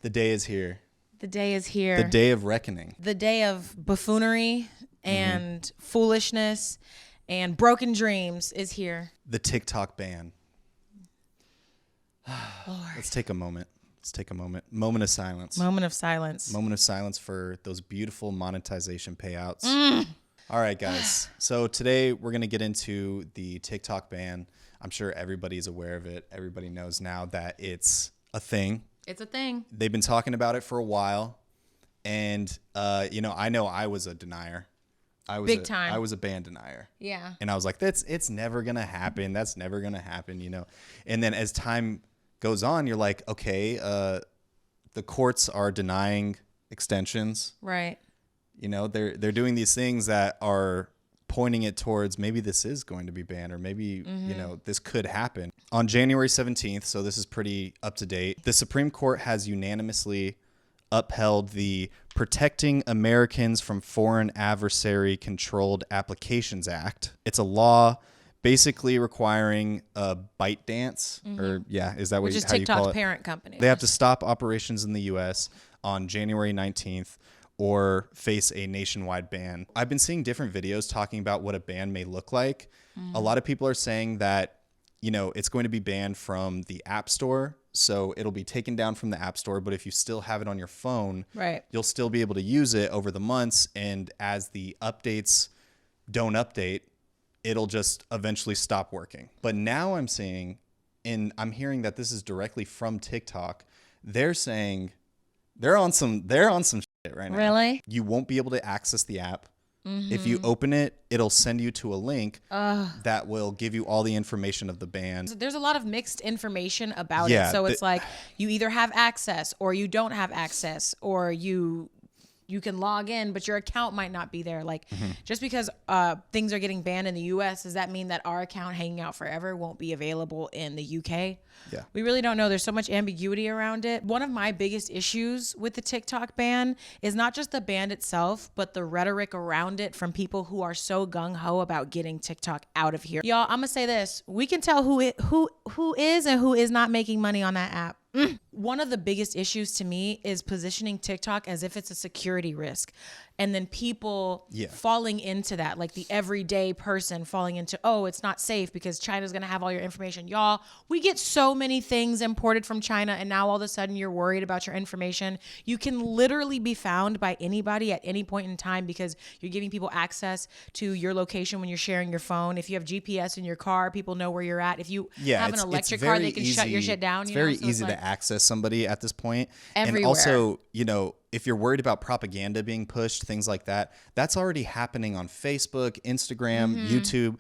The day is here. The day is here. The day of reckoning. The day of buffoonery and foolishness and broken dreams is here. The TikTok ban. Lord. Let's take a moment. Moment of silence. Moment of silence. Moment of silence for those beautiful monetization payouts. All right, guys. So today we're going to get into the TikTok ban. I'm sure everybody's aware of it. Everybody knows now that it's a thing. It's a thing. They've been talking about it for a while. And, I know I was a denier. Big time. I was a ban denier. Yeah. And I was like, it's never going to happen. That's never going to happen, And then as time goes on, you're like, okay, the courts are denying extensions. Right. They're doing these things that are pointing it towards maybe this is going to be banned or maybe, this could happen. On January 17th, so this is pretty up to date, the Supreme Court has unanimously upheld the Protecting Americans from Foreign Adversary Controlled Applications Act. It's a law basically requiring a bite dance is that Which is how you call TikTok's it? parent company. They have to stop operations in the U.S. on January 19th or face a nationwide ban. I've been seeing different videos talking about what a ban may look like. A lot of people are saying that, it's going to be banned from the App Store. So it'll be taken down from the App Store, but if you still have it on your phone, right, you'll still be able to use it over the months. And as the updates don't update, it'll just eventually stop working. But now I'm seeing, and I'm hearing that this is directly from TikTok. They're saying they're on some shit right now. Really? You won't be able to access the app. If you open it, it'll send you to a link that will give you all the information of the ban. There's a lot of mixed information about it. So it's like you either have access or you don't have access, or you can log in, but your account might not be there. Like just because things are getting banned in the US, does that mean that our account hanging out forever won't be available in the UK? Yeah. We really don't know. There's so much ambiguity around it. One of my biggest issues with the TikTok ban is not just the ban itself, but the rhetoric around it from people who are so gung-ho about getting TikTok out of here. Y'all, I'm gonna say this. We can tell who is and who is not making money on that app. One of the biggest issues to me is positioning TikTok as if it's a security risk. And then people falling into that, like the everyday person falling into, oh, it's not safe because China's going to have all your information. Y'all, we get so many things imported from China, and now all of a sudden you're worried about your information. You can literally be found by anybody at any point in time because you're giving people access to your location when you're sharing your phone. If you have GPS in your car, people know where you're at. If you have an electric car, they can shut your shit down. It's very easy to access somebody at this point. Everywhere. And also, if you're worried about propaganda being pushed, things like that, that's already happening on Facebook, Instagram, YouTube.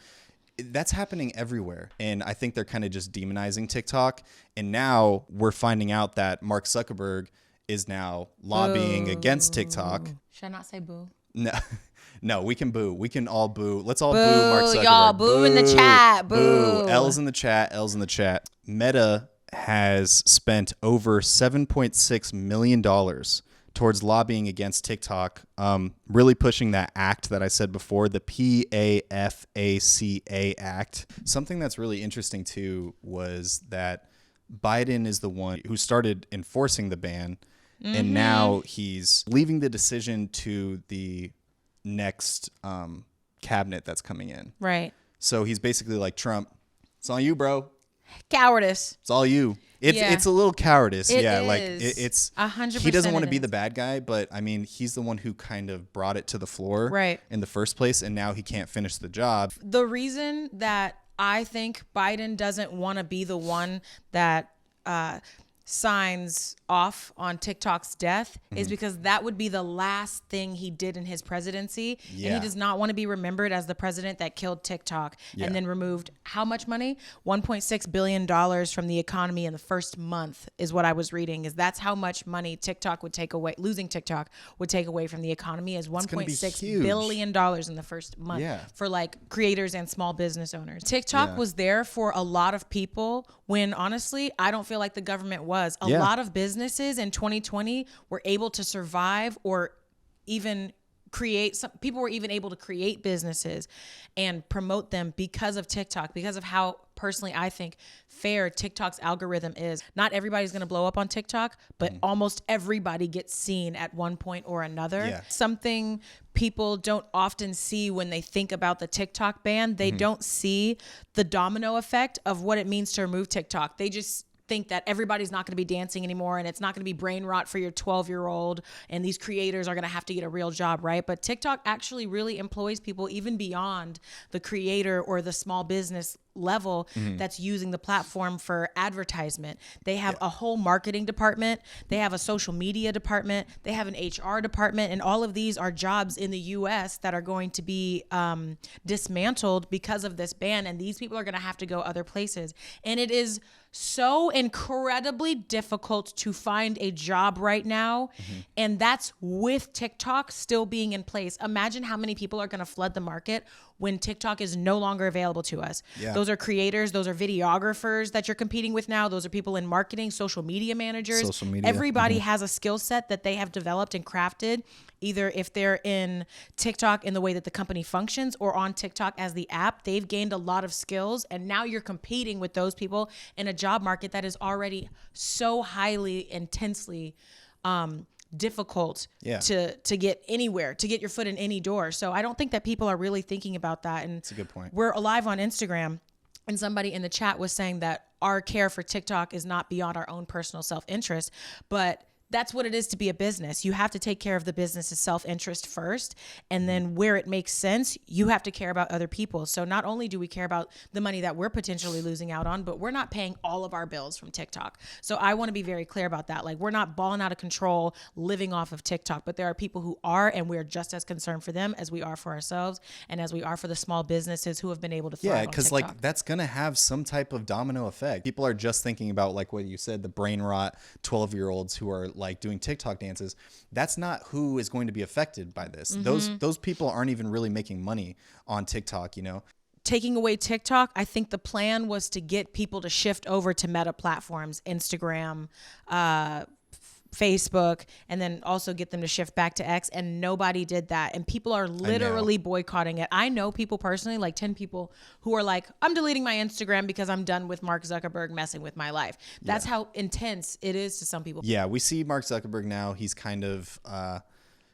That's happening everywhere. And I think they're kind of just demonizing TikTok. And now we're finding out that Mark Zuckerberg is now lobbying against TikTok. Should I not say boo? No, we can boo. We can all boo. Let's all boo Mark Zuckerberg. Y'all, boo in the chat. Boo. L's in the chat. L's in the chat. Meta has spent over $7.6 million towards lobbying against TikTok, really pushing that act that I said before, the PAFACA Act. Something that's really interesting too was that Biden is the one who started enforcing the ban, and now he's leaving the decision to the next cabinet that's coming in. Right. So he's basically like, Trump, it's on you, bro. Cowardice. It's all you. It's a little cowardice. It is. It's 100%. He doesn't want to be the bad guy, but I mean, he's the one who kind of brought it to the floor in the first place, and now he can't finish the job. The reason that I think Biden doesn't want to be the one that signs off on TikTok's death is because that would be the last thing he did in his presidency. Yeah. And he does not want to be remembered as the president that killed TikTok and then removed how much money? $1.6 billion from the economy in the first month is what I was reading. That's how much money TikTok would take away. Losing TikTok would take away from the economy is $1.6 billion in the first month for like creators and small business owners. TikTok was there for a lot of people when honestly, I don't feel like the government was. A lot of businesses in 2020 were able to survive or even people were even able to create businesses and promote them because of TikTok, because of how personally I think fair TikTok's algorithm is. Not everybody's going to blow up on TikTok, but almost everybody gets seen at one point or another. Yeah. Something people don't often see when they think about the TikTok ban. They don't see the domino effect of what it means to remove TikTok. They just think that everybody's not going to be dancing anymore and it's not going to be brain rot for your 12-year-old and these creators are going to have to get a real job, right? But TikTok actually really employs people even beyond the creator or the small business level that's using the platform for advertisement. They have a whole marketing department. They have a social media department. They have an HR department. And all of these are jobs in the US that are going to be dismantled because of this ban. And these people are going to have to go other places. And it is so incredibly difficult to find a job right now. And that's with TikTok still being in place. Imagine how many people are going to flood the market when TikTok is no longer available to us. Yeah. Those are creators, those are videographers that you're competing with now. Those are people in marketing, social media managers. Social media. Everybody has a skill set that they have developed and crafted, either if they're in TikTok in the way that the company functions or on TikTok as the app. They've gained a lot of skills, and now you're competing with those people in a job market that is already so highly, intensely difficult to get anywhere, to get your foot in any door. So I don't think that people are really thinking about that. And that's a good point. We're alive on Instagram, and somebody in the chat was saying that our care for TikTok is not beyond our own personal self-interest, but that's what it is to be a business. You have to take care of the business's self-interest first, and then where it makes sense, you have to care about other people. So not only do we care about the money that we're potentially losing out on, but we're not paying all of our bills from TikTok. So I want to be very clear about that. Like, we're not balling out of control living off of TikTok, but there are people who are, and we're just as concerned for them as we are for ourselves and as we are for the small businesses who have been able to thrive on because TikTok. like that's going to have some type of domino effect. People are just thinking about, like what you said, the brain rot 12-year-olds who are like doing TikTok dances. That's not who is going to be affected by this. Those people aren't even really making money on TikTok, you know. Taking away TikTok, I think the plan was to get people to shift over to meta platforms, Instagram, Facebook, and then also get them to shift back to X, and nobody did that. And people are literally boycotting it. I know people personally, like 10 people who are like, I'm deleting my Instagram because I'm done with Mark Zuckerberg messing with my life. That's how intense it is to some people. Yeah, we see Mark Zuckerberg now. He's kind of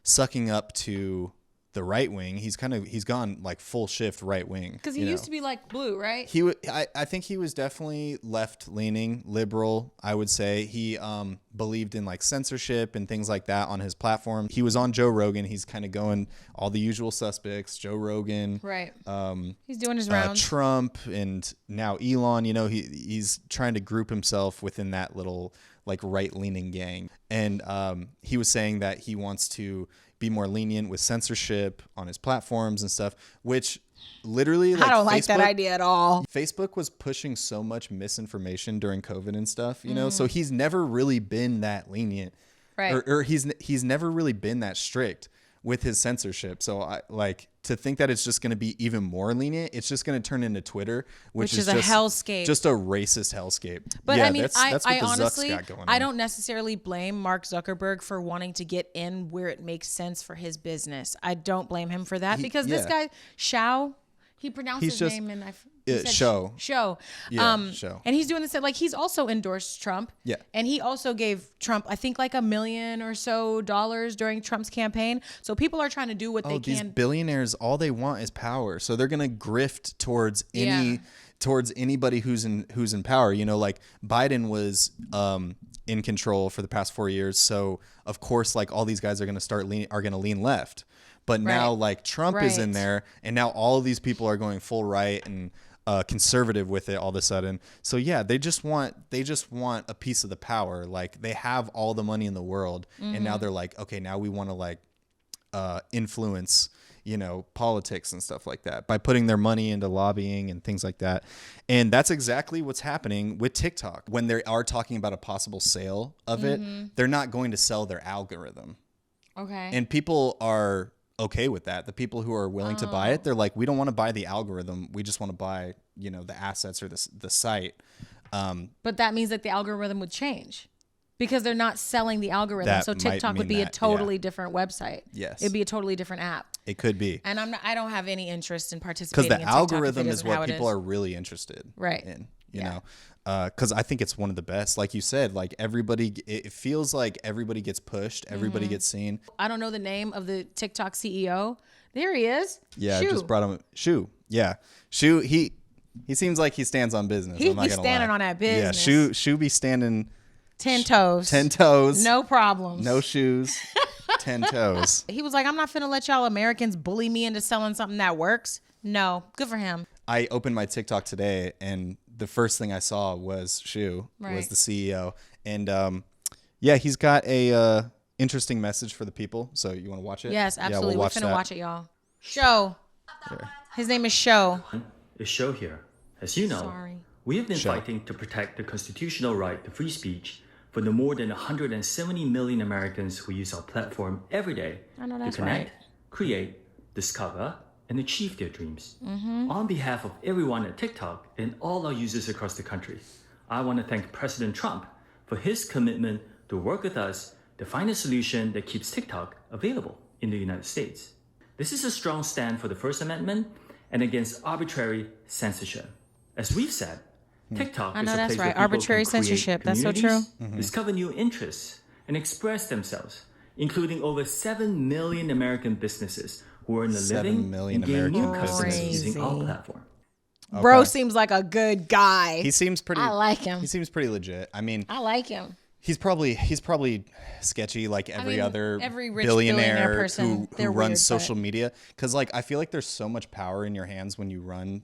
sucking up to the right wing. He's gone like full shift right wing. Because he used to be like blue, right? I think he was definitely left leaning, liberal. I would say he believed in like censorship and things like that on his platform. He was on Joe Rogan. He's kind of going all the usual suspects. Joe Rogan, right? He's doing his rounds. Trump, and now Elon. You know, he's trying to group himself within that little like right leaning gang. And he was saying that he wants to be more lenient with censorship on his platforms and stuff, which literally, like, I don't like that idea at all. Facebook was pushing so much misinformation during COVID and stuff, you know, so he's never really been that lenient, right? Or he's never really been that strict with his censorship. So I like to think that it's just going to be even more lenient. It's just going to turn into Twitter, which is a just hellscape, just a racist hellscape. But yeah, I mean, that's what I the honestly, Zuck's got going on. I don't necessarily blame Mark Zuckerberg for wanting to get in where it makes sense for his business. I don't blame him for that because this guy, Shao, he pronounced his name and Show. Yeah, Show. And he's doing this, like, he's also endorsed Trump. Yeah. And he also gave Trump, I think, like $1 million or so during Trump's campaign. So people are trying to do what they can. These billionaires, all they want is power. So they're going to grift towards anybody who's in power. You know, like Biden was in control for the past 4 years. So of course, like, all these guys are going to lean left. But now, like, Trump is in there, and now all of these people are going full right and conservative with it all of a sudden. So yeah, they just want a piece of the power. Like, they have all the money in the world, and now they're like, okay, now we want to like influence, you know, politics and stuff like that by putting their money into lobbying and things like that. And that's exactly what's happening with TikTok. When they are talking about a possible sale of it, they're not going to sell their algorithm. Okay. And people are okay with that. The people who are willing to buy it, they're like, we don't want to buy the algorithm. We just want to buy, you know, the assets or the site. But that means that the algorithm would change. Because they're not selling the algorithm. That So might TikTok would mean be a that, totally different website. Yes. It'd be a totally different app. It could be. And I don't have any interest in Because participating the in TikTok if it algorithm is isn't how what it people is. are really interested Right. in, you know? Because I think it's one of the best. Like you said, like everybody, it feels like everybody gets pushed, everybody gets seen. I don't know the name of the TikTok CEO. There he is. Yeah, Shu. I just brought him. Shu. Yeah. Shu, he seems like he stands on business. He I'm not be gonna standing lie. on that business. Yeah, Shu be standing 10 toes. 10 toes. No problems. No shoes. 10 toes. He was like, I'm not finna let y'all Americans bully me into selling something that works. No. Good for him. I opened my TikTok today, and the first thing I saw was Shu, was Right. the CEO. And yeah, he's got a interesting message for the people. So you want to watch it? Yes, Yeah, absolutely. we'll We're watch finna that. watch it, y'all. Show. His name is Show. Is Show here. As you know, Sorry. we have been Show. fighting to protect the constitutional right to free speech for the more than 170 million Americans who use our platform every day I know to that's connect, right. create, discover, and achieve their dreams. Mm-hmm. On behalf of everyone at TikTok and all our users across the country, I want to thank President Trump for his commitment to work with us to find a solution that keeps TikTok available in the United States. This is a strong stand for the First Amendment and against arbitrary censorship. As we've said, TikTok I know is a that's place right. where people Arbitrary can create censorship. That's so communities, true. discover new interests, and express themselves, including over 7 million American businesses who earn a 7 living million and gain new American customers businesses. using our Crazy. platform. Bro seems like a good guy. He seems pretty. I like him. He seems pretty legit. I mean, I like him. he's probably sketchy like every mean, other every rich billionaire billionaire person, who they're runs weird, social but- media. Because like I feel like there's so much power in your hands when you run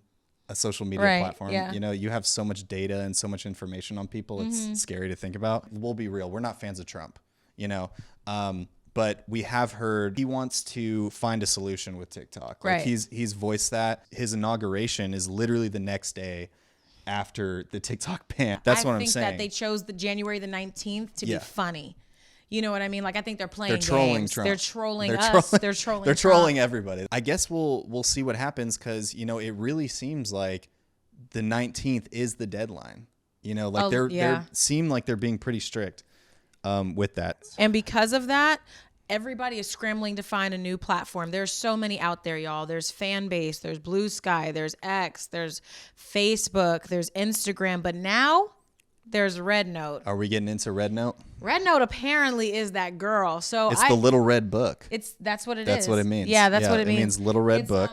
a social media Right, platform. yeah. You know, you have so much data and so much information on people. It's scary to think about. We'll be real. We're not fans of Trump, you know. But we have heard he wants to find a solution with TikTok. Like Right. he's voiced that. His inauguration is literally the next day after the TikTok ban. That's what I'm saying. I think that they chose the January the 19th to Yeah. be funny. You know what I mean? Like I think they're playing They're trolling games. Trump. They're trolling They're us. trolling- They're trolling. They're Trump. trolling everybody. I guess we'll see what happens because you know it really seems like the 19th is the deadline. You know, like Oh, they yeah. seem like they're being pretty strict with that. And because of that, everybody is scrambling to find a new platform. There's so many out there, y'all. There's Fanbase, there's Blue Sky, there's X, there's Facebook, there's Instagram, but now there's Red Note. Are we getting into Red Note? Red Note apparently is that girl. So It's the little red book. that's what it is. That's what it means. Yeah, that's what it means. It means little red It's, book.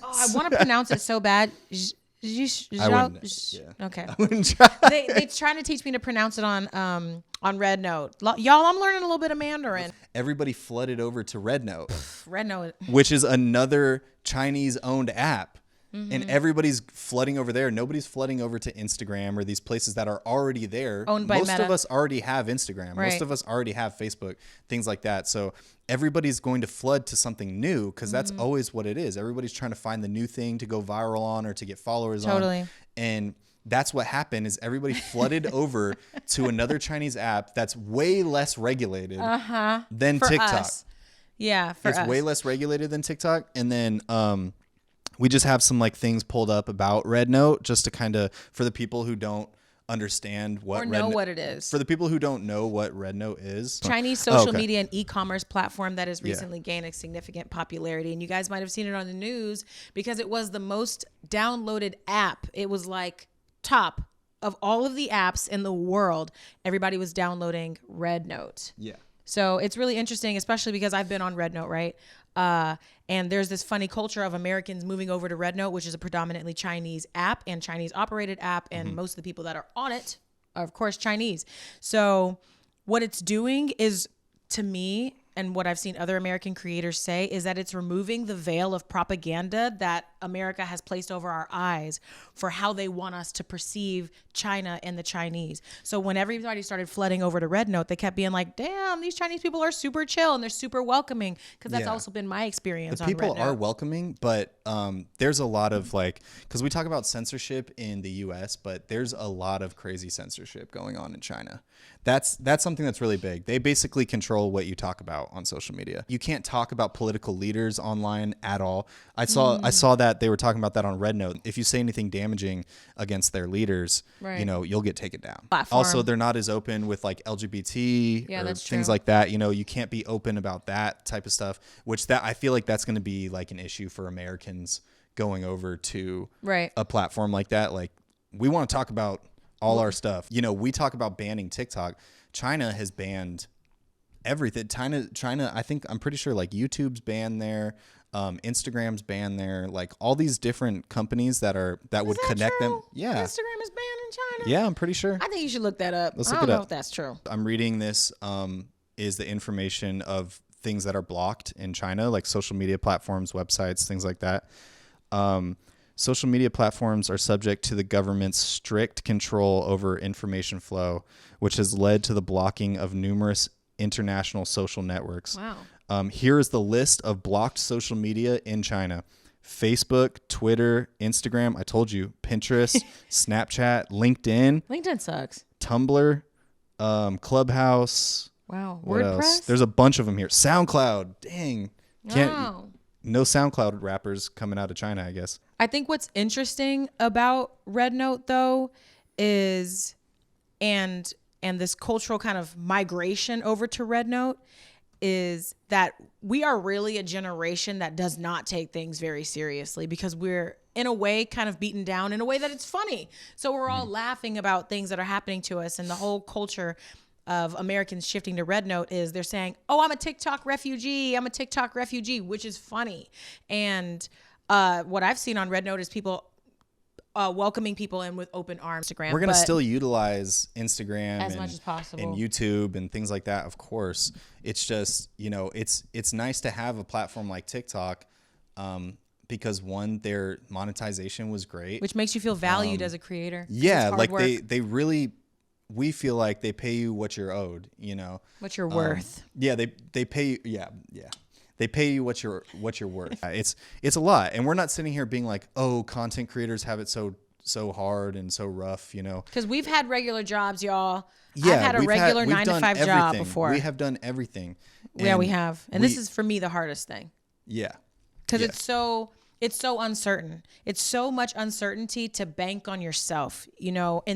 I want to pronounce it so bad. I wouldn't. Yeah. Okay. I wouldn't try. They trying to teach me to pronounce it on Red Note. Y'all, I'm learning a little bit of Mandarin. Everybody flooded over to Red Note, Red Note. which is another Chinese-owned app. Mm-hmm. And everybody's flooding over there. Nobody's flooding over to Instagram or these places that are already there. Owned by Most Meta. of us already have Instagram. Right. Most of us already have Facebook, things like that. So everybody's going to flood to something new because that's Mm-hmm. always what it is. Everybody's trying to find the new thing to go viral on or to get followers on. Totally. And that's what happened is everybody flooded over to another Chinese app that's way less regulated than For TikTok. us. Yeah, for It's us. way less regulated than TikTok. And then we just have some like things pulled up about Red Note just to kind of for the people who don't understand what or Red know No- what it is. For the people who don't know what Red Note is. Chinese Oh, social okay. media and e-commerce platform that has recently gained a significant popularity. And you guys might have seen it on the news because it was the most downloaded app. It was like top of all of the apps in the world. Everybody was downloading Red Note. Yeah. So it's really interesting, especially because I've been on Red Note, right? And there's this funny culture of Americans moving over to Red Note, which is a predominantly Chinese app and Chinese operated app. And most of the people that are on it are, of course, Chinese. So what it's doing is, to me, and what I've seen other American creators say, is that it's removing the veil of propaganda that America has placed over our eyes for how they want us to perceive China and the Chinese. So when everybody started flooding over to Red Note, they kept being like, damn, these Chinese people are super chill and they're super welcoming. Because that's Yeah. also been my experience The on people Red Note. are welcoming, but there's a lot of like, because we talk about censorship in the U.S., but there's a lot of crazy censorship going on in China. That's something that's really big. They basically control what you talk about on social media. You can't talk about political leaders online at all. I saw that they were talking about that on Red Note. If you say anything damaging against their leaders, Right. you'll get taken down. Platform. Also, they're not as open with like LGBT Yeah, or that's things true. like that. You can't be open about that type of stuff, which that I feel like that's going to be like an issue for Americans going over to Right. a platform like that. Like, we want to talk about all our stuff. We talk about banning TikTok. China has banned everything. China, I'm pretty sure like YouTube's banned there, Instagram's banned there, like all these different companies that would connect true? them. Yeah. Instagram is banned in China. Yeah, I'm pretty sure. I think you should look that up. Let's I look don't it know up. if that's true. I'm reading this is the information of things that are blocked in China, like social media platforms, websites, things like that. Social media platforms are subject to the government's strict control over information flow, which has led to the blocking of numerous international social networks. Wow. Here is the list of blocked social media in China: Facebook, Twitter, Instagram, I told you, Pinterest, Snapchat, LinkedIn, LinkedIn sucks. Tumblr, Clubhouse. Wow. What WordPress? else? There's a bunch of them here. SoundCloud. Dang. Wow. No SoundCloud rappers coming out of China, I guess. I think what's interesting about Red Note though is and this cultural kind of migration over to Red Note is that we are really a generation that does not take things very seriously because we're in a way kind of beaten down in a way that it's funny. So we're all laughing about things that are happening to us, and the whole culture of Americans shifting to Red Note is they're saying, "Oh, I'm a TikTok refugee. I'm a TikTok refugee," which is funny. And what I've seen on Red Note is people welcoming people in with open arms. Instagram. We're going to still utilize Instagram as much as possible and YouTube and things like that, of course. It's just, it's nice to have a platform like TikTok because one, their monetization was great. which makes you feel valued as a creator. Yeah, It's hard like work. they really, we feel like they pay you what you're owed, what you're worth. Yeah, they pay you. Yeah. They pay you what you're worth. It's a lot, and we're not sitting here being like, oh, content creators have it so hard and so rough, Because we've had regular jobs, y'all. Yeah, I've had a regular we've 9 to done 5 job everything. before. We have done everything. Yeah, we And have. And this is for me the hardest thing. Yeah. Because Yeah. it's so uncertain. It's so much uncertainty to bank on yourself, in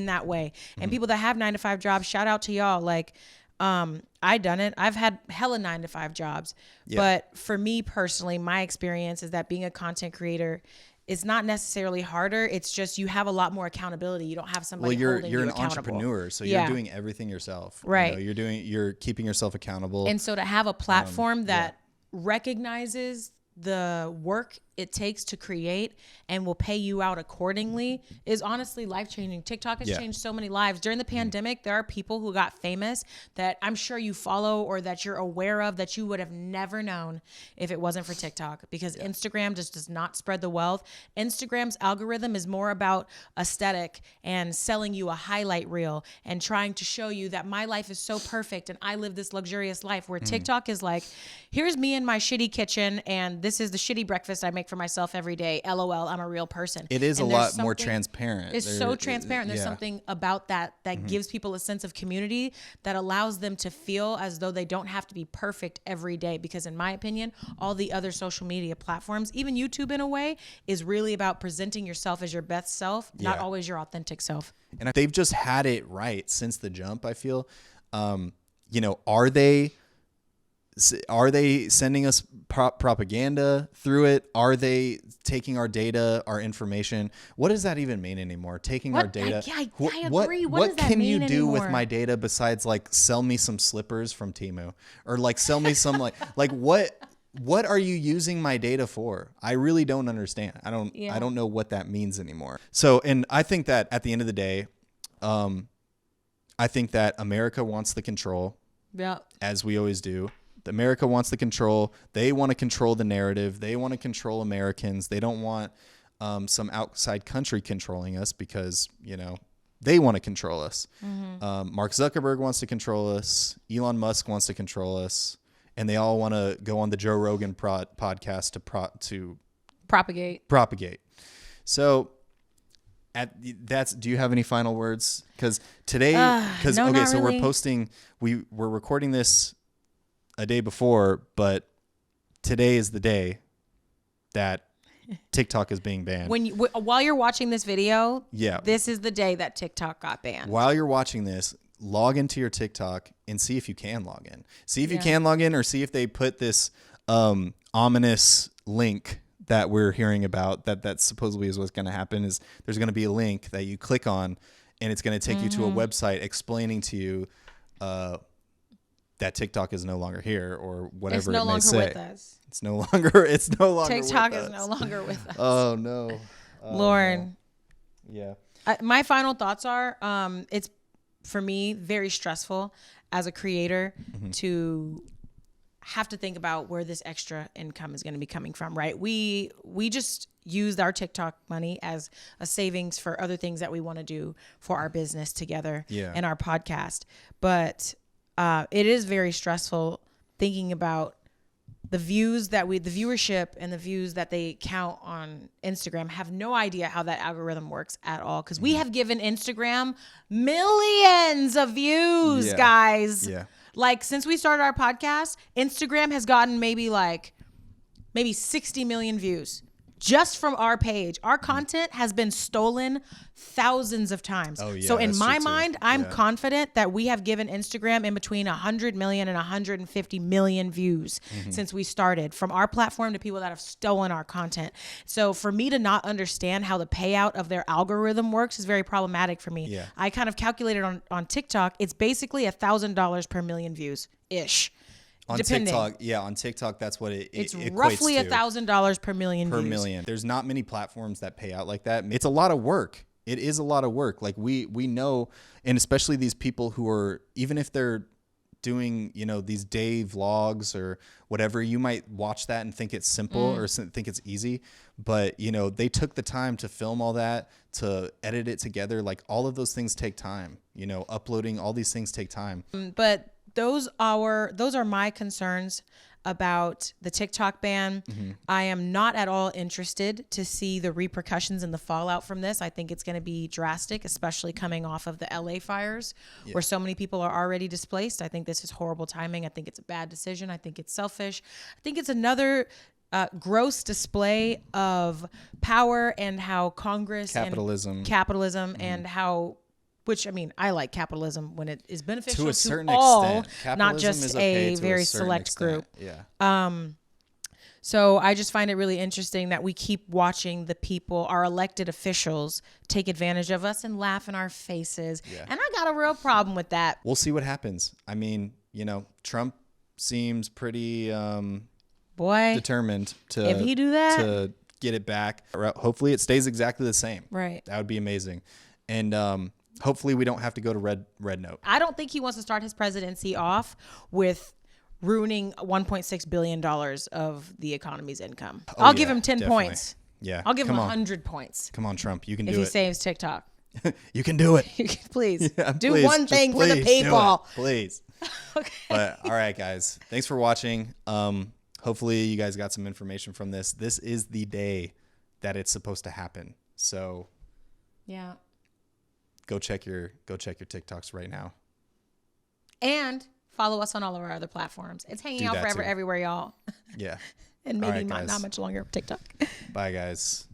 that way. And people that have 9 to 5 jobs, shout out to y'all. Like, I done it. I've had hella 9 to 5 jobs. Yeah. But for me personally, my experience is that being a content creator is not necessarily harder. It's just you have a lot more accountability. You don't have somebody holding you you're an accountable. entrepreneur, so Yeah. you're doing everything yourself. Right. You're keeping yourself accountable. And so to have a platform that recognizes the work it takes to create and will pay you out accordingly is honestly life-changing. TikTok has Yeah. changed so many lives. During the pandemic, there are people who got famous that I'm sure you follow or that you're aware of that you would have never known if it wasn't for TikTok, because Instagram just does not spread the wealth. Instagram's algorithm is more about aesthetic and selling you a highlight reel and trying to show you that my life is so perfect and I live this luxurious life, where TikTok is like, here's me in my shitty kitchen and this is the shitty breakfast I make for myself every day. LOL, I'm a real person. it is And a there's lot more something- transparent. It's so transparent. There's yeah. something about that gives people a sense of community that allows them to feel as though they don't have to be perfect every day. Because in my opinion, all the other social media platforms, even YouTube in a way, is really about presenting yourself as your best self, not Yeah. always your authentic self. And they've just had it right since the jump, I feel. Are they sending us propaganda through it? Are they taking our data, our information? What does that even mean anymore? Taking our data. I agree. What does that can mean you do with anymore? my data besides like sell me some slippers from Temu, or like sell me some like what are you using my data for? I really don't understand. I don't know what that means anymore. So, and I think that at the end of the day, I think that America wants the control, Yeah. as we always do. America wants the control. They want to control the narrative. They want to control Americans. They don't want some outside country controlling us because, they want to control us. Mark Zuckerberg wants to control us. Elon Musk wants to control us. And they all want to go on the Joe Rogan podcast to propagate. So do you have any final words? Because today, no, not so really. we're recording this a day before, but today is the day that TikTok is being banned. While you're watching this video, Yeah. this is the day that TikTok got banned. While you're watching this, log into your TikTok and see if you can log in. See if you can log in, or see if they put this ominous link that we're hearing about that supposedly is what's going to happen. Is there's going to be a link that you click on, and it's going to take you to a website explaining to you that TikTok is no longer here, or whatever It's no it may longer say. with us. It's no longer TikTok with is us. no longer with us. Oh no. Lauren. No. Yeah. My final thoughts are, it's for me very stressful as a creator to have to think about where this extra income is going to be coming from, right? We just used our TikTok money as a savings for other things that we want to do for our business together and our podcast. But it is very stressful thinking about the viewership and the views that they count on Instagram. Have no idea how that algorithm works at all, because we have given Instagram millions of views, guys. Yeah. Like, since we started our podcast, Instagram has gotten maybe 60 million views just from our page. Our content has been stolen thousands of times. Oh, yeah, so in that's my true, too. mind, I'm Yeah. confident that we have given Instagram in between 100 million and 150 million views since we started, from our platform to people that have stolen our content. So for me to not understand how the payout of their algorithm works is very problematic for me. Yeah. I kind of calculated on TikTok, it's basically $1,000 per million views ish. On Depending. TikTok, that's what it It's equates roughly to. $1,000 per million Per views. million. There's not many platforms that pay out like that. It's a lot of work. It is a lot of work. Like we know, and especially these people who are, even if they're doing, these day vlogs or whatever, you might watch that and think it's simple or think it's easy, but they took the time to film all that, to edit it together. Like, all of those things take time. Uploading all these things take time. But those are my concerns about the TikTok ban. I am not at all interested to see the repercussions and the fallout from this. I think it's going to be drastic, especially coming off of the LA fires where so many people are already displaced. I think this is horrible timing. I think it's a bad decision. I think it's selfish. I think it's another gross display of power and how Congress Capitalism. and how, which, I mean, I like capitalism when it is beneficial To a certain all, extent. Capitalism not just is okay a to very certain select extent. group. Yeah. So I just find it really interesting that we keep watching the people, our elected officials, take advantage of us and laugh in our faces. Yeah. And I got a real problem with that. We'll see what happens. I mean, Trump seems pretty Boy, determined to if he do that, to get it back. Hopefully it stays exactly the same. right. That would be amazing. And hopefully we don't have to go to red note. I don't think he wants to start his presidency off with ruining $1.6 billion of the economy's income. I'll give him 10 definitely. points. Yeah. I'll give him Come on. 100 points Come on, Trump. You can if do he it. saves TikTok. You can do it. Please Yeah, do please, one just thing for the please do it. people. Please. Okay. But all right, guys. Thanks for watching. Hopefully you guys got some information from this. This is the day that it's supposed to happen. So Yeah. go check your TikToks right now. And follow us on all of our other platforms. It's hanging Do out that forever too. everywhere, y'all. Yeah. And All maybe right, not guys. much longer TikTok. Bye, guys.